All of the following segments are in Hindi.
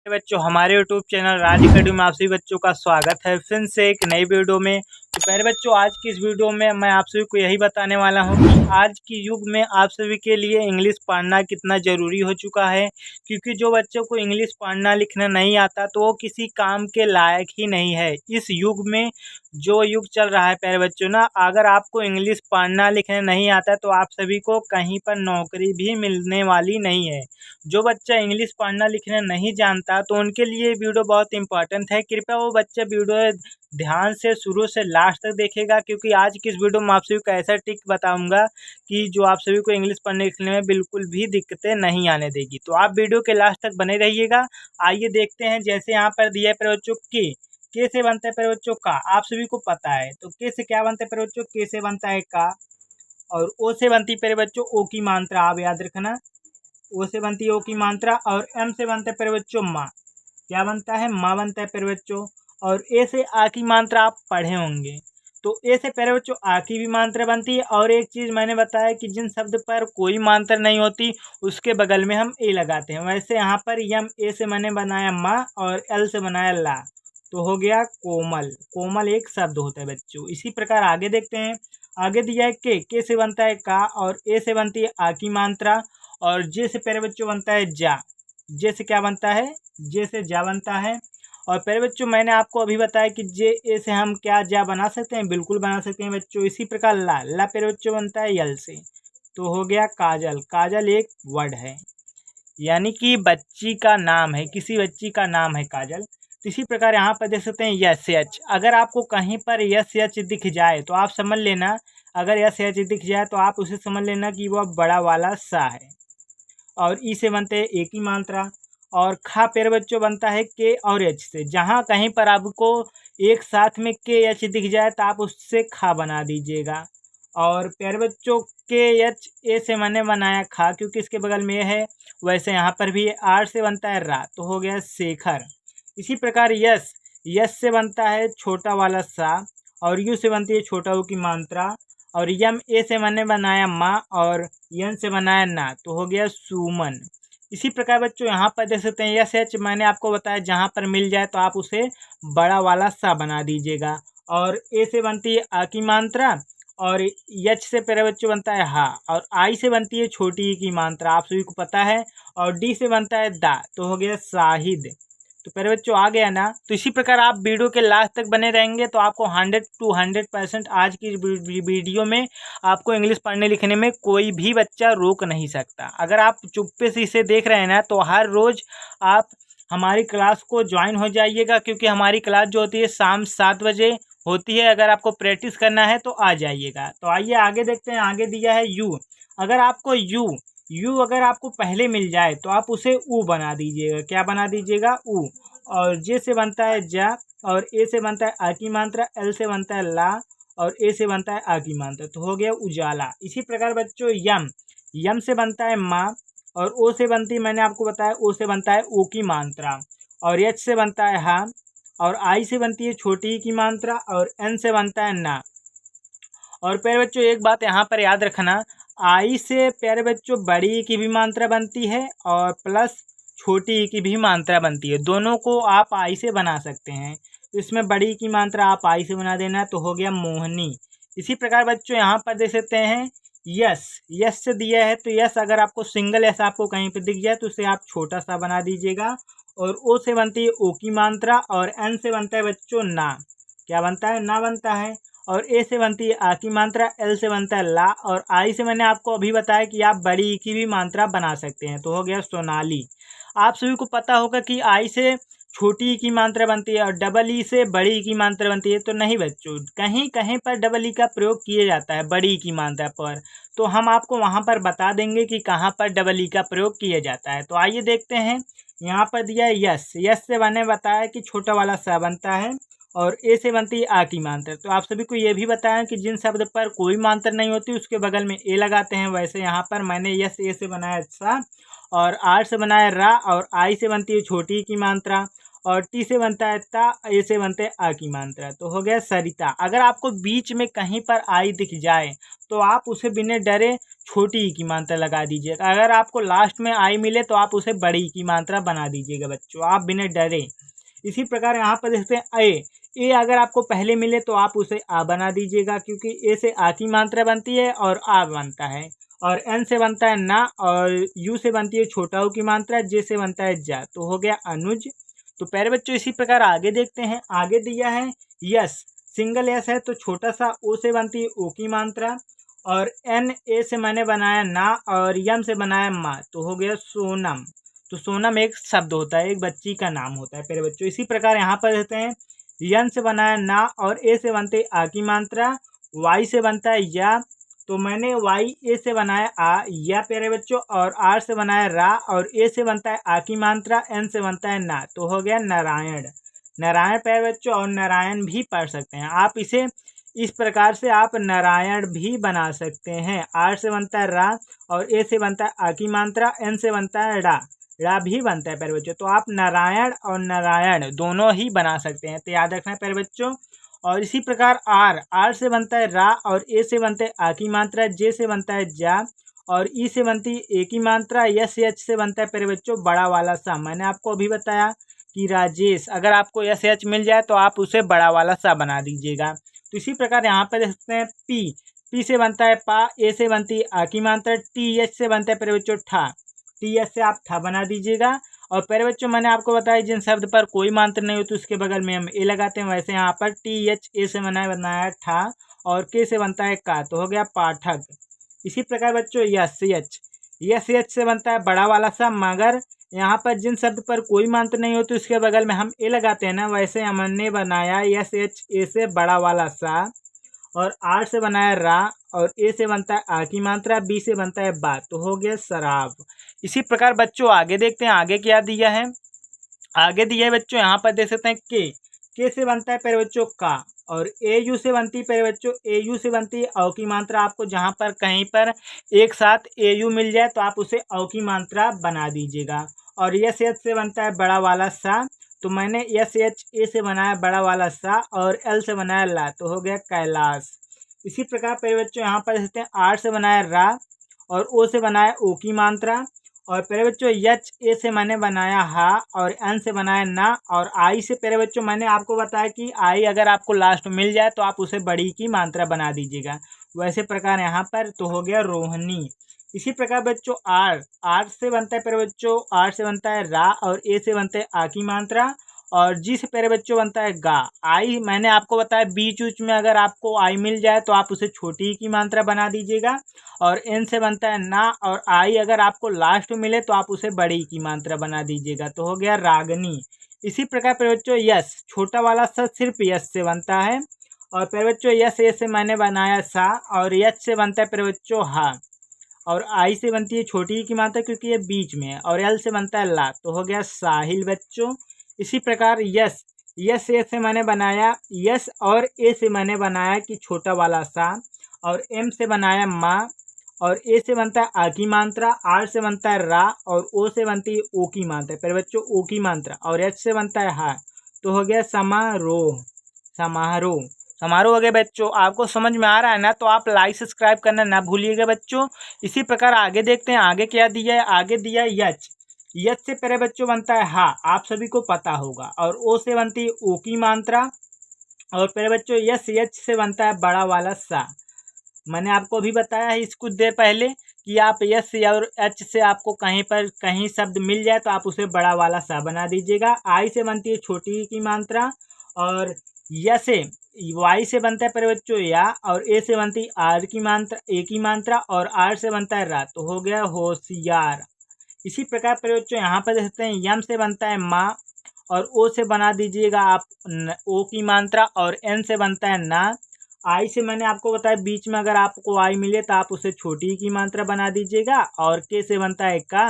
बच्चों, हमारे YouTube चैनल राज अकेडमी में आप सभी बच्चों का स्वागत है फिर से एक नई वीडियो में। तो प्यारे बच्चों, आज की इस वीडियो में मैं आप सभी को यही बताने वाला हूं कि आज की युग में आप सभी के लिए इंग्लिश पढ़ना कितना ज़रूरी हो चुका है। क्योंकि जो बच्चों को इंग्लिश पढ़ना लिखना नहीं आता तो वो किसी काम के लायक ही नहीं है। इस युग में जो युग चल रहा है प्यारे बच्चों ना, अगर आपको इंग्लिश पढ़ना लिखना नहीं आता तो आप सभी को कहीं पर नौकरी भी मिलने वाली नहीं है। जो बच्चा इंग्लिश पढ़ना लिखना नहीं जानता तो उनके लिए वीडियो बहुत इंपॉर्टेंट है। कृपया वो बच्चा वीडियो ध्यान से शुरू से लास्ट तक देखेगा, क्योंकि आज की इस वीडियो में आप सभी को ऐसा ट्रिक बताऊंगा कि जो आप सभी को इंग्लिश पढ़ने लिखने में बिल्कुल भी दिक्कतें नहीं आने देगी। तो आप वीडियो के लास्ट तक बने रहिएगा। आइए देखते हैं। जैसे यहाँ पर दिया है प्यारे बच्चों के से बनता है प्यारे बच्चों का, आप सभी को पता है। तो के से क्या बनता है प्यारे बच्चों? के से बनता है का, और ओ से बनती है प्यारे बच्चों ओ की मात्रा, आप याद रखना। ओ से बनती है ओ की मात्रा, और एम से बनता है प्यारे बच्चों माँ। क्या बनता है? माँ बनता है प्यारे बच्चों। और ए से आ की मात्रा आप पढ़े होंगे। तो ए से प्यारे बच्चों आ की भी मात्रा बनती है। और एक चीज़ मैंने बताया कि जिन शब्द पर कोई मात्रा नहीं होती उसके बगल में हम ए लगाते हैं। वैसे यहाँ पर यम ए से मैंने बनाया माँ और एल से बनाया ला, तो हो गया कोमल। कोमल एक शब्द होता है बच्चों। इसी प्रकार आगे देखते हैं। आगे दिया है के से बनता है का, और ए से बनती है आ की मात्रा, और जे से प्यारे बच्चों बनता है जा। जे से क्या बनता है? जे से जा बनता है। और प्यारे बच्चों, मैंने आपको अभी बताया कि जे ए से हम क्या जा बना सकते हैं, बिल्कुल बना सकते हैं बच्चों। इसी प्रकार ला ला प्यारे बच्चों बनता है यल से, तो हो गया काजल। काजल एक वर्ड है, यानी कि बच्ची का नाम है, किसी बच्ची का नाम है काजल। तो इसी प्रकार यहाँ पर देख सकते हैं यस एच। अगर आपको कहीं पर यस एच दिख जाए तो आप समझ लेना, अगर यस एच दिख जाए तो आप उसे समझ लेना कि वह बड़ा वाला सा है। और ई से बनते हैं एक ही मात्रा। और खा प्यारे बच्चों बनता है के और एच से। जहाँ कहीं पर आपको एक साथ में के एच दिख जाए तो आप उससे खा बना दीजिएगा। और प्यारे बच्चों, के एच ए से मैंने बनाया खा, क्योंकि इसके बगल में है। वैसे यहाँ पर भी आर से बनता है रा, तो हो गया शेखर। इसी प्रकार यस, यस से बनता है छोटा वाला सा, और यू से बनती है छोटा ऊ की मात्रा। और यम ए से मैंने बनाया माँ, और यन से बनाया ना, तो हो गया सुमन। इसी प्रकार बच्चों यहाँ पर देख सकते हैं यस एच मैंने आपको बताया, जहाँ पर मिल जाए तो आप उसे बड़ा वाला सा बना दीजिएगा। और ए से बनती है आ की मात्रा, और यच से प्यारे बच्चों बनता है हा, और आई से बनती है छोटी ई की मात्रा, आप सभी को पता है। और डी से बनता है दा, तो हो गया शाहिद। तो प्यारे बच्चों आ गया ना। तो इसी प्रकार आप वीडियो के लास्ट तक बने रहेंगे तो आपको 100 to 100% आज की वीडियो में आपको इंग्लिश पढ़ने लिखने में कोई भी बच्चा रोक नहीं सकता। अगर आप चुप्पे से इसे देख रहे हैं ना, तो हर रोज़ आप हमारी क्लास को ज्वाइन हो जाइएगा, क्योंकि हमारी क्लास जो होती है शाम 7 बजे होती है। अगर आपको प्रैक्टिस करना है तो आ जाइएगा। तो आइए आगे देखते हैं। आगे दिया है यू। अगर आपको यू अगर आपको पहले मिल जाए तो आप उसे ऊ बना दीजिएगा। क्या बना दीजिएगा? ऊ। और जे से बनता है जा, और ए से बनता है आ की मात्रा, एल से बनता है ला, और ए से बनता है आ की मात्रा, तो हो गया उजाला। इसी प्रकार बच्चों यम से बनता है माँ, और ओ से बनती है, मैंने आपको बताया ओ से बनता है ओ की मात्रा। और एच से बनता है हा, और आई से बनती है छोटी की मात्रा, और एन से बनता है ना। और प्यारे बच्चों एक बात यहाँ पर याद रखना, आई से प्यारे बच्चों बड़ी की भी मात्रा बनती है, और प्लस छोटी की भी मात्रा बनती है। दोनों को आप आई से बना सकते हैं। तो इसमें बड़ी की मात्रा आप आई से बना देना, तो हो गया मोहनी। इसी प्रकार बच्चों यहाँ पर देख सकते हैं यस। यस से दिया है, तो यस अगर आपको सिंगल यस आपको कहीं पर दिख जाए तो उसे आप छोटा सा बना दीजिएगा। और ओ से बनती है ओ की मात्रा, और एन से बनता है बच्चों ना। क्या बनता है? ना बनता है। और ए से बनती है आ की मात्रा, एल से बनता है ला, और आई से मैंने आपको अभी बताया कि आप बड़ी ई की भी मात्रा बना सकते हैं, तो हो गया सोनाली। आप सभी को पता होगा कि आई से छोटी ई की मात्रा बनती है और डबल ई से बड़ी ई की मात्रा बनती है। तो नहीं बच्चों, कहीं कहीं पर डबल ई का प्रयोग किया जाता है बड़ी ई की मात्रा पर, तो हम आपको वहाँ पर बता देंगे कि कहाँ पर डबल ई का प्रयोग किया जाता है। तो आइए देखते हैं। यहाँ पर दिया है यस। यस से मैंने बताया कि छोटा वाला सा बनता है, और ए से बनती है आ की मात्रा। तो आप सभी को ये भी बताया कि जिन शब्द पर कोई मात्रा नहीं होती उसके बगल में ए लगाते हैं। वैसे यहाँ पर मैंने यस ए से बनाया सा, और आर से बनाया रा, और आई से बनती है छोटी की मात्रा, और टी से बनता है ता, ए से बनते है आ की मात्रा, तो हो गया सरिता। अगर आपको बीच में कहीं पर आई दिख जाए तो आप उसे बिना डरे छोटी ई की मात्रा लगा दीजिएगा। अगर आपको लास्ट में आई मिले तो आप उसे बड़ी की मात्रा बना दीजिएगा बच्चों, आप बिना डरे। इसी प्रकार यहाँ पर देखते हैं ए अगर आपको पहले मिले तो आप उसे आ बना दीजिएगा, क्योंकि ए से आ की मात्रा बनती है और आ बनता है। और एन से बनता है ना, और यू से बनती है छोटा ऊ की मात्रा, जे से बनता है जा, तो हो गया अनुज। तो प्यारे बच्चों इसी प्रकार आगे देखते हैं। आगे दिया है यस, सिंगल यस है तो छोटा सा ओ से बनती है ओ की मात्रा, और एन ए से मैंने बनाया ना, और यम से बनाया मा, तो हो गया सोनम। तो सोनम एक शब्द होता है, एक बच्ची का नाम होता है प्यारे बच्चों। इसी प्रकार यहाँ पर देते हैं यन से बनाया ना, और ए से बनते आ की मात्रा, वाई से बनता है या, तो मैंने वाई ए से बनाया आ या प्यारे बच्चों, और आर से बनाया रा, और ए से बनता है आ की मात्रा, एन से बनता है ना, तो हो गया नारायण। नारायण प्यारे बच्चों, और नारायण भी पढ़ सकते हैं आप इसे। इस प्रकार से आप नारायण भी बना सकते हैं। आर से बनता है रा, और ए से बनता है आ की मात्रा, एन से बनता है रा भी बनता है प्यारे बच्चों। तो आप नारायण और नारायण दोनों ही बना सकते हैं, तो याद रखना है प्यारे बच्चों। और इसी प्रकार आर से बनता है रा, और ए से बनता है आ की मात्रा, जे से बनता है जा, और ई से बनती है ए की मात्रा, यस एच से बनता है प्यारे बच्चों बड़ा वाला सा। मैंने आपको अभी बताया कि राजेश, अगर आपको यस एच मिल जाए तो आप उसे बड़ा वाला सा बना दीजिएगा। तो इसी प्रकार यहाँ पे देख सकते हैं पी से बनता है पा, ए से बनती है आ की मात्रा, टी एच से बनता है प्यारे बच्चों ठा, टी एच से आप ठा बना दीजिएगा। और प्यारे बच्चों मैंने आपको बताया जिन शब्द पर कोई मात्रा नहीं होती उसके बगल में हम ए लगाते हैं, वैसे यहाँ पर टी एच ए से बनाया ठा, और के से बनता है का, तो हो गया पाठक। इसी प्रकार बच्चों यस एच से बनता है बड़ा वाला सा, मगर यहाँ पर जिन शब्द पर कोई मात्रा नहीं होती उसके बगल में हम ए लगाते हैं ना, वैसे हमने बनाया यस एच ए से बड़ा वाला सा, और आर से बनाया रा, और ए से बनता है आ की मात्रा, बी से बनता है बा, तो हो गया शराब। इसी प्रकार बच्चों आगे देखते हैं आगे क्या दिया है। आगे दिया है बच्चों यहाँ पर देख सकते हैं के से बनता है प्यारे बच्चों का, और ए यू से बनती है प्यारे बच्चों, ए यू से बनती है औ की मात्रा। आपको जहाँ पर कहीं पर एक साथ ए यू मिल जाए तो आप उसे औ की मात्रा बना दीजिएगा। और यस एच से बनता है बड़ा वाला सा, तो मैंने यस एच ए से बनाया बड़ा वाला सा, और एल से बनाया ला, तो हो गया कैलाश। इसी प्रकार प्यारे बच्चों यहाँ पर देखते हैं आर से बनाया रा, और ओ से बनाया ओ की मात्रा, और प्यारे बच्चों एच ए से मैंने बनाया हा, और एन से बनाया ना, और आई से प्यारे बच्चों मैंने आपको बताया कि आई अगर आपको लास्ट मिल जाए तो आप उसे बड़ी की मात्रा बना दीजिएगा। वैसे प्रकार यहाँ पर तो हो गया रोहिणी। इसी प्रकार बच्चों आर से बनता है प्यारे बच्चों, आर से बनता है रा, और ए से बनता है आ की मात्रा, और जी से प्यारे बच्चों बनता है गा। आई मैंने आपको बताया बीच उच में अगर आपको आई मिल जाए तो आप उसे छोटी की मात्रा बना दीजिएगा। और एन से बनता है ना, और आई अगर आपको लास्ट में मिले तो आप उसे बड़ी की मात्रा बना दीजिएगा, तो हो गया रागनी। इसी प्रकार प्यारे बच्चों यस छोटा वाला सा सिर्फ यस से बनता है, और प्यारे बच्चों यस ए से मैंने बनाया सा, और यच से बनता है प्यारे बच्चों हा, और आई से बनती है छोटी की मात्रा क्योंकि ये बीच में है, और एल से बनता है ला, तो हो गया साहिल बच्चों। इसी प्रकार यस ए से मैंने बनाया यस, और ए से मैंने बनाया कि छोटा वाला सा, और एम से बनाया माँ, और ए से बनता है आ की मात्रा, आर से बनता है रा, और ओ से बनती है ओ की मात्रा पर बच्चों ओ की मात्रा, और एच से बनता है हा, तो हो गया समारोह। समारोह हो गया बच्चों। आपको समझ में आ रहा है ना, तो आप लाइक सब्सक्राइब करना ना भूलिएगा बच्चों। इसी प्रकार आगे देखते हैं आगे क्या दिया है। आगे दिया है यच से पहले बच्चों बनता है हा, आप सभी को पता होगा, और ओ से बनती है ओ की मात्रा, और पहले बच्चों यस एच से बनता है बड़ा वाला सा। मैंने आपको अभी बताया है इस कुछ देर पहले कि आप यस और एच से आपको कहीं शब्द मिल जाए तो आप उसे बड़ा वाला सा बना दीजिएगा। आई से बनती है छोटी की मात्रा, और यस से वाई से बनता है पहले बच्चों या, और ए से बनती है आर की मात्रा ए की मात्रा, और आर से बनता है रा, तो हो गया होशियार। इसी प्रकार पर बच्चों यहाँ पर देख सकते हैं यम से बनता है माँ, और ओ से बना दीजिएगा आप ओ की मात्रा, और एन से बनता है ना। आई से मैंने आपको बताया बीच में अगर आपको आई मिले तो आप उसे छोटी की मात्रा बना दीजिएगा। और के से बनता है का,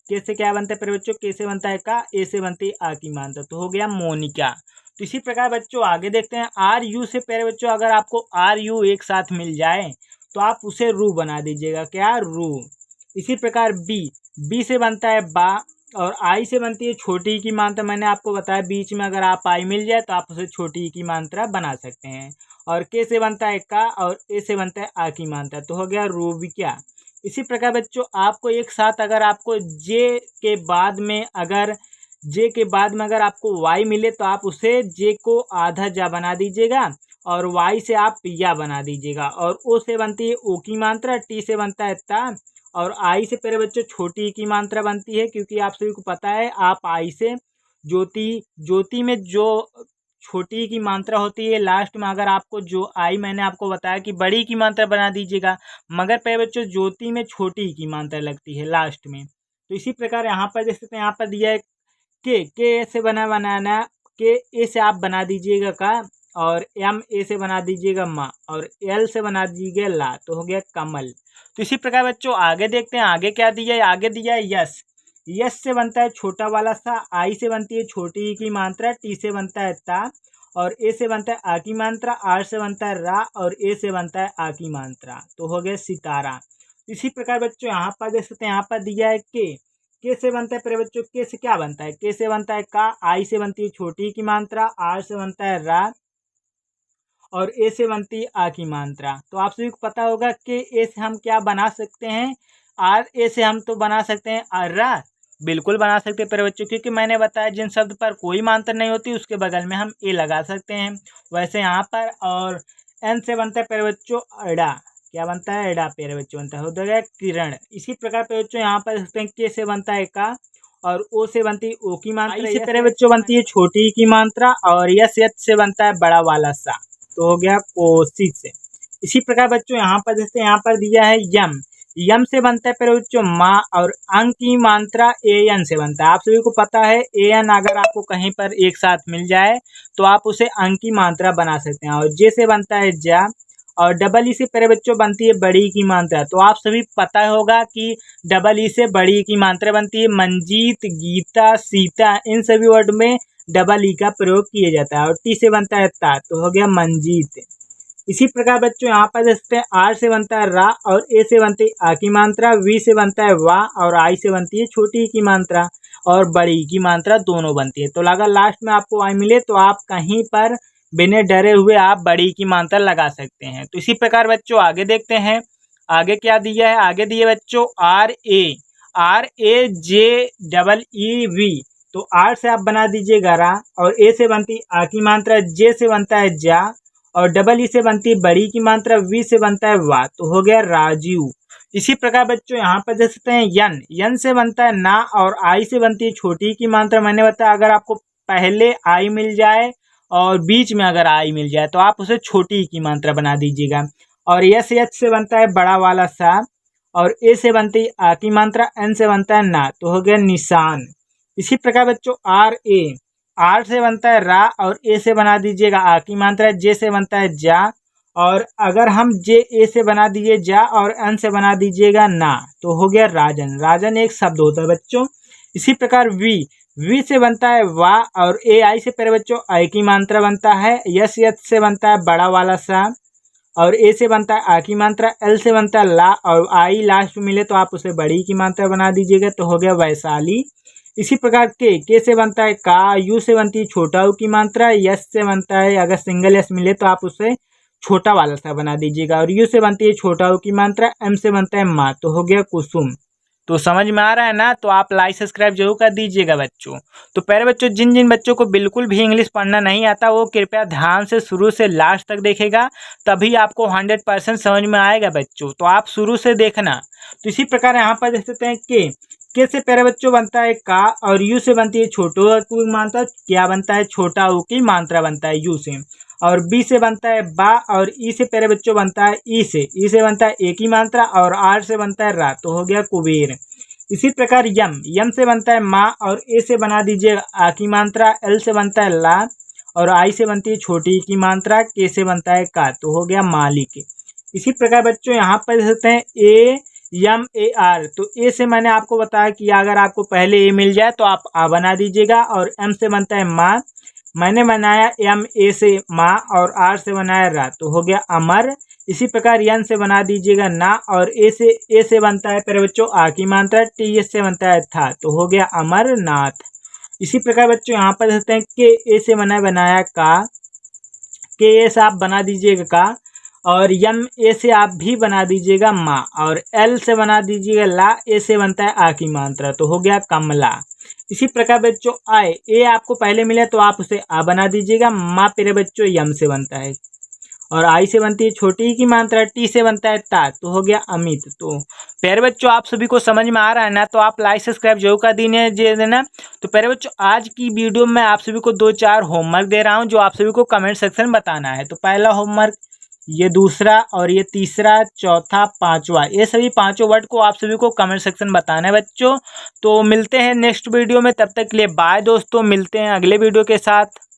के से क्या बनता है प्यारे बच्चों, के से बनता है का, ए से बनती है आ की मात्रा, तो हो गया मोनिका। तो इसी प्रकार बच्चों आगे देखते हैं आर यू से प्यारे बच्चों अगर आपको आर यू एक साथ मिल जाए तो आप उसे रू बना दीजिएगा, क्या रू। इसी प्रकार बी से बनता है बा, और आई से बनती है छोटी की मात्रा। मैंने आपको बताया बीच में अगर आप आई मिल जाए तो आप उसे छोटी की मात्रा बना सकते हैं। और के से बनता है का और ए से बनता है आ की मात्रा, तो हो गया रूबिका। इसी प्रकार बच्चों आपको एक साथ अगर आपको जे के बाद में अगर आपको वाई मिले तो आप उसे जे को आधा जा बना दीजिएगा और वाई से आप या बना दीजिएगा। और ओ से बनती है ओ की मात्रा, टी से बनता है ता, और आई से प्यारे बच्चों छोटी की मात्रा बनती है, क्योंकि आप सभी को पता है आप आई से ज्योति में जो छोटी की मात्रा होती है लास्ट में अगर आपको जो आई, मैंने आपको बताया कि बड़ी की मात्रा बना दीजिएगा, मगर प्यारे बच्चों ज्योति में छोटी की मात्रा लगती है लास्ट में। तो इसी प्रकार यहाँ पर जैसे यहाँ पर दिया है के से बनाना के ए से आप बना दीजिएगा का, और एम ए से बना दीजिएगा माँ, और एल से बना दीजिएगा ला, तो हो गया कमल। तो इसी प्रकार बच्चों आगे देखते हैं आगे क्या दिया है। आगे दिया है यस। यस से बनता है छोटा वाला सा, आई से बनती है छोटी ई की मात्रा, टी से बनता है ता, और ए से बनता है आ की मात्रा, आर से बनता है रा, और ए से बनता है आ की मात्रा, तो हो गया सितारा। इसी प्रकार बच्चों यहाँ पर देख सकते हैं यहाँ पर दिया है के से बनता है प्यारे बच्चों, के से क्या बनता है, के से बनता है का, आई से बनती है छोटी की मात्रा, आर से बनता है रा, और ए से बनती है आ की मात्रा। तो आप सभी को पता होगा कि ए से हम क्या बना सकते हैं, आर ए से हम तो बना सकते हैं अर्रा, बिल्कुल बना सकते हैं प्यारे बच्चों, क्योंकि मैंने बताया जिन शब्द पर कोई मात्रा नहीं होती उसके बगल में हम ए लगा सकते हैं। वैसे यहाँ पर और एन से बनता है प्यारे बच्चों अड़ा, क्या बनता है एडा प्यारे बच्चों बनता है, हो जाएगा किरण। इसी प्रकार प्यारे बच्चों यहाँ पर देखते हैं के से बनता है का, और ओ से बनती है ओ की मात्रा, इसी तरह बच्चों बनती है छोटी की मात्रा, और यस से बनता है बड़ा वाला सा, तो हो गया कोशिश से। इसी प्रकार बच्चों यहाँ पर जैसे यहाँ पर दिया है यम। यम से बनता है प्यारे बच्चों माँ, और अंक की मात्रा ए एन से बनता है। आप सभी को पता है ए एन अगर आपको कहीं पर एक साथ मिल जाए तो आप उसे अंक की मात्रा बना सकते हैं। और जे से बनता है जा, और डबल ई से प्यारे बच्चों बनती है बड़ी की मात्रा। तो आप सभी पता होगा कि डबल ई से बड़ी की मात्रा बनती है। मंजीत, गीता, सीता, इन सभी वर्ड में डबल ई का प्रयोग किया जाता है। और टी से बनता है ता, तो हो गया मंजीत। इसी प्रकार बच्चों यहाँ पर देखते हैं आर से बनता है रा, और ए से बनती है आ की मात्रा, वी से बनता है वा, और आई से बनती है छोटी की मात्रा और बड़ी की मात्रा दोनों बनती है। तो अगर लास्ट में आपको आई मिले तो आप कहीं पर बिना डरे हुए आप बड़ी की मात्रा लगा सकते हैं। तो इसी प्रकार बच्चों आगे देखते हैं आगे क्या दिया है। आगे दिए बच्चों R A J double E V, तो आर से आप बना दीजिएगा रा, और ए से बनती है आ की मात्रा, जे से बनता है जा, और डबल ई से बनती है बड़ी की मात्रा, वी से बनता है वा, तो हो गया राजीव। इसी प्रकार बच्चों यहाँ पर देख सकते हैं यन से बनता है ना, और आई से बनती है छोटी की मात्रा। मैंने बताया अगर आपको पहले आई मिल जाए और बीच में अगर आई मिल जाए तो आप उसे छोटी की मात्रा बना दीजिएगा। और यस से बनता है बड़ा वाला सा, और ए से बनती है आ की मात्रा, एन से बनता है ना, तो हो गया निशान। इसी प्रकार बच्चों आर से बनता है रा, और ए से बना दीजिएगा आ की मात्रा, जे से बनता है जा, और अगर हम जे ए से बना दीजिए जा और एन से बना दीजिएगा ना, तो हो गया राजन। राजन एक शब्द होता है बच्चों। इसी प्रकार वी से बनता है वा, और ए आई से पहले बच्चों आई की मात्रा बनता है। यस से बनता है बड़ा वाला सा, और ए से बनता है आ की मात्रा, एल से बनता है ला, और आई लास्ट में मिले तो आप उसे बड़ी की मात्रा बना दीजिएगा, तो हो गया वैशाली। इसी प्रकार के से बनता है का, यू से बनती है छोटा ऊ की मात्रा, यस से बनता है अगर सिंगल यस मिले तो आप उसे छोटा वाला सा बना दीजिएगा, और यू से बनती है छोटा ऊ की मात्रा, एम से बनता है माँ, तो हो गया कुसुम। तो समझ में आ रहा है ना, तो आप लाइक सब्सक्राइब जरूर कर दीजिएगा बच्चों। तो प्यारे बच्चों जिन जिन बच्चों को बिल्कुल भी इंग्लिश पढ़ना नहीं आता वो कृपया ध्यान से शुरू से लास्ट तक देखेगा, तभी आपको 100% समझ में आएगा बच्चों। तो आप शुरू से देखना। तो इसी प्रकार यहाँ पर देख सकते हैं के से प्यारे बच्चों बनता है का, और यू से बनती है छोटा ऊ की मात्रा, क्या बनता है छोटा ऊ की मात्रा बनता है यू से, और बी से बनता है बा, और ई से प्यारे बच्चों बनता है ई से बनता है ए की मात्रा, और आर से बनता है रा, तो हो गया कुबेर। इसी प्रकार यम से बनता है माँ, और ए से बना दीजिए आ की मात्रा, एल से बनता है ला, और आई से बनती है छोटी की मात्रा, के से बनता है का, तो हो गया मालिक। इसी प्रकार बच्चों यहाँ पर देख सकते हैं AMAR। तो ए से मैंने आपको बताया कि अगर आपको पहले ए मिल जाए तो आप आ बना दीजिएगा, और एम से बनता है माँ, मैंने बनाया एम ए से माँ, और आर से बनाया रा, तो हो गया अमर। इसी प्रकार यन से बना दीजिएगा ना, और ए से बनता है प्यारे बच्चों आ की मात्रा, टी से बनता है था, तो हो गया अमरनाथ। इसी प्रकार बच्चों यहाँ पर देखते हैं कि ए से बनाया का, के ए से आप बना दीजिएगा का, और यम ए से आप भी बना दीजिएगा माँ, और एल से बना दीजिएगा ला, ए से बनता है आ की मात्रा, तो हो गया कमला। इसी प्रकार बच्चों आए, ए आपको पहले मिला तो आप उसे आ बना दीजिएगा, माँ प्यारे बच्चों यम से बनता है, और आई से बनती है छोटी ही की मात्रा, टी से बनता है ता, तो हो गया अमित। तो प्यारे बच्चों आप सभी को समझ में आ रहा है ना, तो आप लाइक सब्सक्राइब जरूर कर देना। तो प्यारे बच्चों आज की वीडियो में आप सभी को 2-4 होमवर्क दे रहा हूं, जो आप सभी को कमेंट सेक्शन में बताना है। तो पहला होमवर्क, ये दूसरा, और ये तीसरा, चौथा, पांचवा, ये सभी पांचों वर्ड को आप सभी को कमेंट सेक्शन में बताना है बच्चों। तो मिलते हैं नेक्स्ट वीडियो में, तब तक के लिए बाय दोस्तों, मिलते हैं अगले वीडियो के साथ।